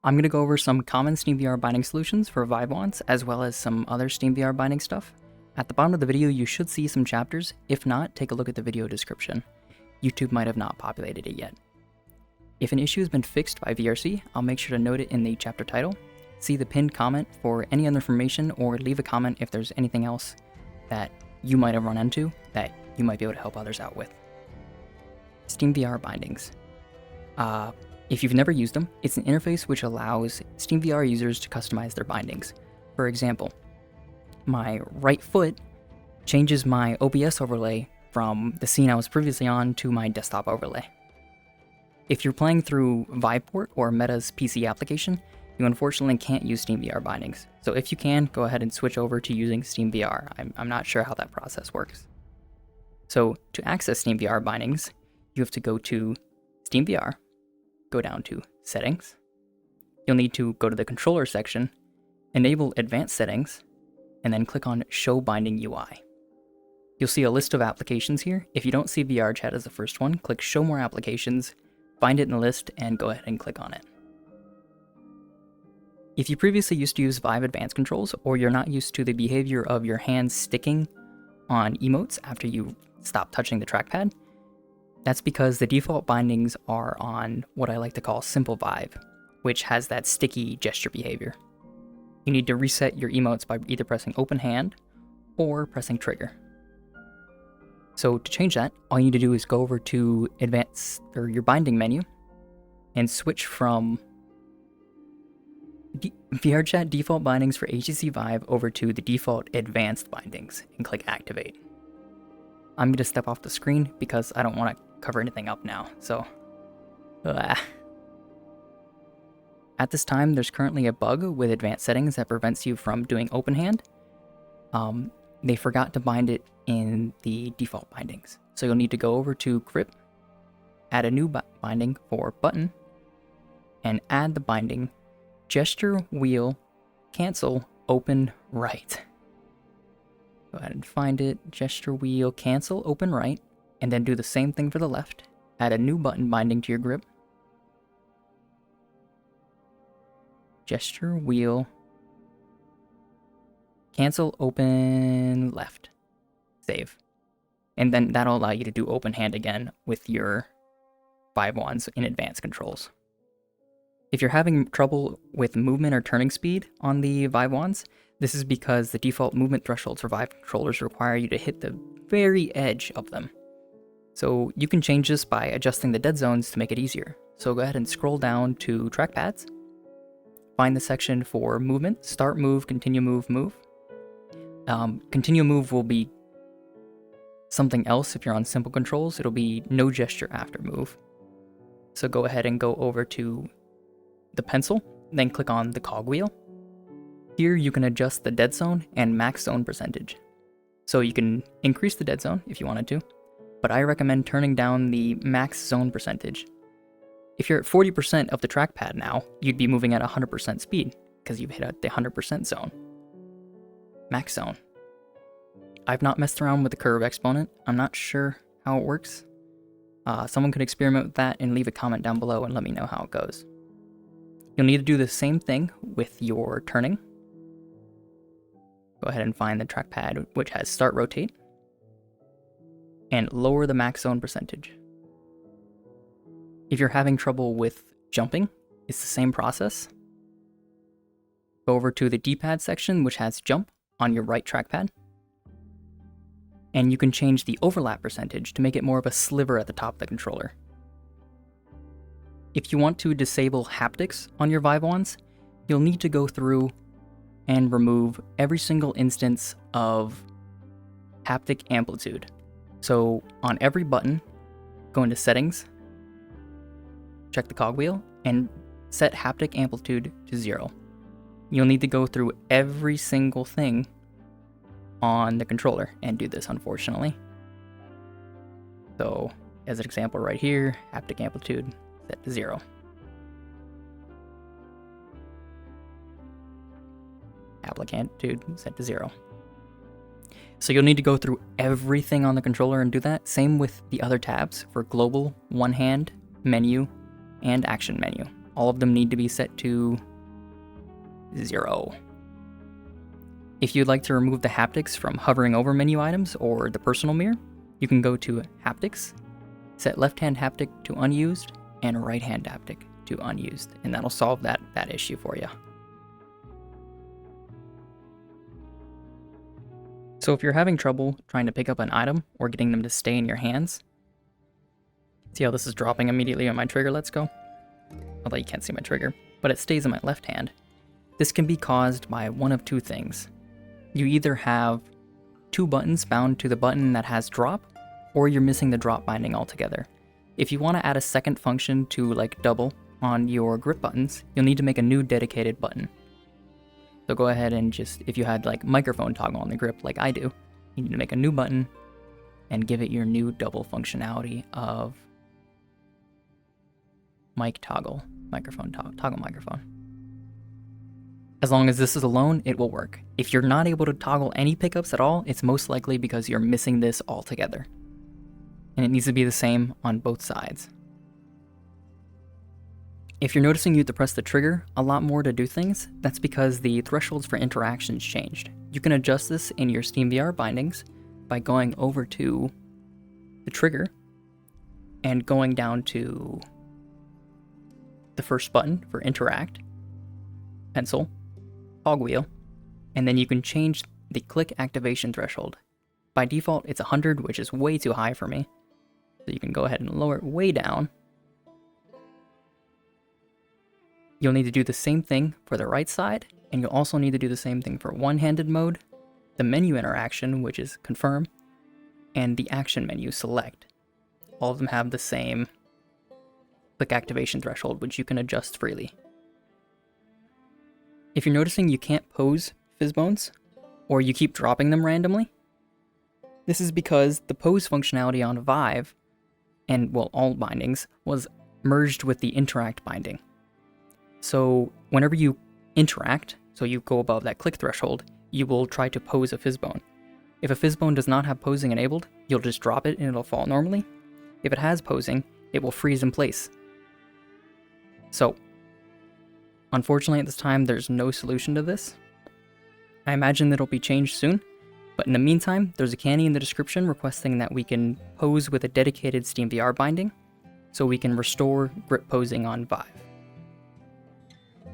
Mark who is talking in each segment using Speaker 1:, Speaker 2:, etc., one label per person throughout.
Speaker 1: I'm going to go over some common SteamVR binding solutions for Vive wants, as well as some other SteamVR binding stuff. At the bottom of the video, you should see some chapters. If not, take a look at the video description. YouTube might have not populated it yet. If an issue has been fixed by VRC, I'll make sure to note it in the chapter title. See the pinned comment for any other information, or leave a comment if there's anything else that you might have run into that you might be able to help others out with. SteamVR Bindings. If you've never used them, it's an interface which allows SteamVR users to customize their bindings. For example, my right foot changes my OBS overlay from the scene I was previously on to my desktop overlay. If you're playing through Viveport or Meta's PC application, you unfortunately can't use SteamVR bindings. So if you can, go ahead and switch over to using SteamVR. I'm not sure how that process works. So to access SteamVR bindings, you have to go to SteamVR, go down to Settings. You'll need to go to the Controller section, enable Advanced Settings, and then click on Show Binding UI. You'll see a list of applications here. If you don't see VRChat as the first one, click Show More Applications, find it in the list, and go ahead and click on it. If you previously used to use Vive Advanced Controls, or you're not used to the behavior of your hands sticking on emotes after you stop touching the trackpad, that's because the default bindings are on what I like to call Simple Vive, which has that sticky gesture behavior. You need to reset your emotes by either pressing Open Hand or pressing Trigger. So to change that, all you need to do is go over to Advanced, or your binding menu, and switch from VRChat default bindings for HTC Vive over to the default advanced bindings and click Activate. I'm going to step off the screen because I don't want to cover anything up now, so... At this time, there's currently a bug with advanced settings that prevents you from doing open hand. They forgot to bind it in the default bindings. So you'll need to go over to Grip, add a new binding for Button, and add the binding Gesture Wheel Cancel Open Right. Go ahead and find it, Gesture Wheel Cancel Open Right, and then do the same thing for the left. Add a new button binding to your grip. Gesture Wheel Cancel Open Left. Save. And then that'll allow you to do open hand again with your Vive wands in advanced controls. If you're having trouble with movement or turning speed on the Vive wands, this is because the default movement thresholds for Vive controllers require you to hit the very edge of them. So you can change this by adjusting the dead zones to make it easier. So go ahead and scroll down to trackpads. Find the section for movement, start move, continue move, move. Continue move will be something else if you're on simple controls. It'll be no gesture after move. So go ahead and go over to the pencil, then click on the cogwheel. Here you can adjust the dead zone and max zone percentage. So you can increase the dead zone if you wanted to, but I recommend turning down the max zone percentage. If you're at 40% of the trackpad now, you'd be moving at 100% speed, because you've hit the 100% zone. Max zone. I've not messed around with the curve exponent. I'm not sure how it works. Someone could experiment with that and leave a comment down below and let me know how it goes. You'll need to do the same thing with your turning. Go ahead and find the trackpad which has Start Rotate, and lower the max zone percentage. If you're having trouble with jumping, it's the same process. Go over to the D-pad section, which has Jump on your right trackpad. And you can change the overlap percentage to make it more of a sliver at the top of the controller. If you want to disable haptics on your Vive wands, you'll need to go through and remove every single instance of haptic amplitude. So on every button, go into Settings, check the cogwheel, and set haptic amplitude to 0. You'll need to go through every single thing on the controller and do this, unfortunately. So, as an example right here, haptic amplitude set to 0. Haptic amplitude set to 0. So you'll need to go through everything on the controller and do that. Same with the other tabs for global, one hand, menu, and action menu. all of them need to be set to 0. If you'd like to remove the haptics from hovering over menu items or the personal mirror, you can go to Haptics, set left-hand haptic to unused, and right-hand haptic to unused, and that'll solve that issue for you. So if you're having trouble trying to pick up an item or getting them to stay in your hands, see how this is dropping immediately on my trigger, let's go. Although you can't see my trigger, but it stays in my left hand. This can be caused by one of two things. You either have 2 buttons bound to the button that has drop, or you're missing the drop binding altogether. If you want to add a second function to like double on your grip buttons, you'll need to make a new dedicated button. So go ahead and just, if you had like microphone toggle on the grip like I do, you need to make a new button and give it your new double functionality of mic toggle, microphone toggle microphone. As long as this is alone, it will work. If you're not able to toggle any pickups at all, it's most likely because you're missing this altogether. And it needs to be the same on both sides. If you're noticing you have to press the trigger a lot more to do things, that's because the thresholds for interactions changed. You can adjust this in your SteamVR bindings by going over to the trigger and going down to the first button for interact, pencil, cogwheel, and then you can change the click activation threshold. By default, it's 100, which is way too high for me. So you can go ahead and lower it way down. You'll need to do the same thing for the right side, and you'll also need to do the same thing for one-handed mode, the menu interaction, which is confirm, and the action menu select. All of them have the same click activation threshold, which you can adjust freely. If you're noticing you can't pose Physbones, or you keep dropping them randomly, this is because the pose functionality on Vive, and well, all bindings, was merged with the interact binding. So whenever you interact, so you go above that click threshold, you will try to pose a Physbone. If a Physbone does not have posing enabled, you'll just drop it and it'll fall normally. If it has posing, it will freeze in place. So, unfortunately at this time, there's no solution to this. I imagine that it'll be changed soon, but in the meantime, there's a canny in the description requesting that we can pose with a dedicated SteamVR binding, so we can restore grip posing on Vive.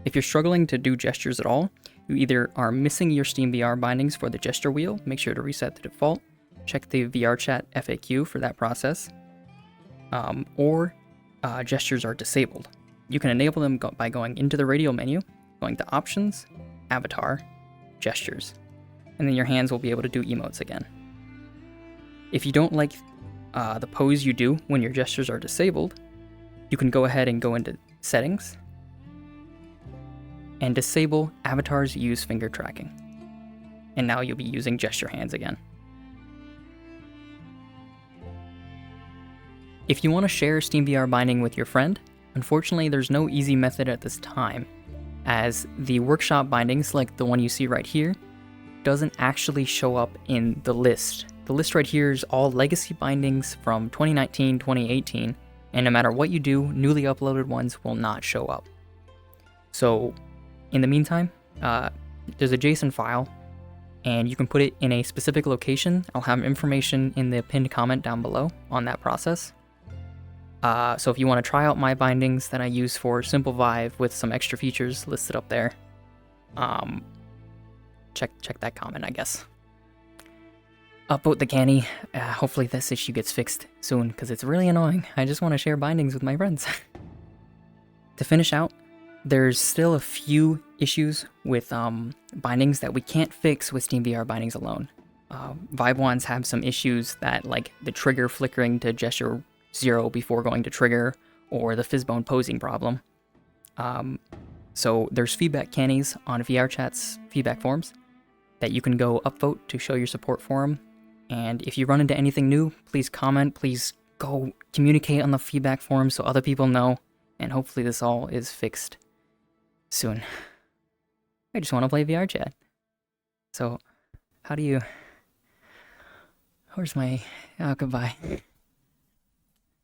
Speaker 1: If you're struggling to do gestures at all, you either are missing your SteamVR bindings for the gesture wheel, make sure to reset the default, check the VRChat FAQ for that process, or gestures are disabled. You can enable them by going into the radial menu, going to Options, Avatar, Gestures, and then your hands will be able to do emotes again. If you don't like the pose you do when your gestures are disabled, you can go ahead and go into Settings, and disable avatars use finger tracking. And now you'll be using gesture hands again. If you want to share SteamVR binding with your friend, unfortunately there's no easy method at this time, as the workshop bindings, like the one you see right here, doesn't actually show up in the list. The list right here is all legacy bindings from 2019, 2018, and no matter what you do, newly uploaded ones will not show up. So, in the meantime, there's a JSON file, and you can put it in a specific location. I'll have information in the pinned comment down below on that process. So if you want to try out my bindings that I use for Simple Vive with some extra features listed up there, check that comment, I guess. Upvote the canny. Hopefully this issue gets fixed soon, because it's really annoying. I just want to share bindings with my friends. To finish out, there's still a few issues with bindings that we can't fix with SteamVR bindings alone. Vive ones have some issues that, like the trigger flickering to gesture 0 before going to trigger, or the Physbone posing problem. So there's feedback cannies on VRChat's feedback forums that you can go upvote to show your support for them. And if you run into anything new, please comment, please go communicate on the feedback forums so other people know, and hopefully this all is fixed soon. I just want to play VRChat. So, how do you... Where's my... Oh, goodbye.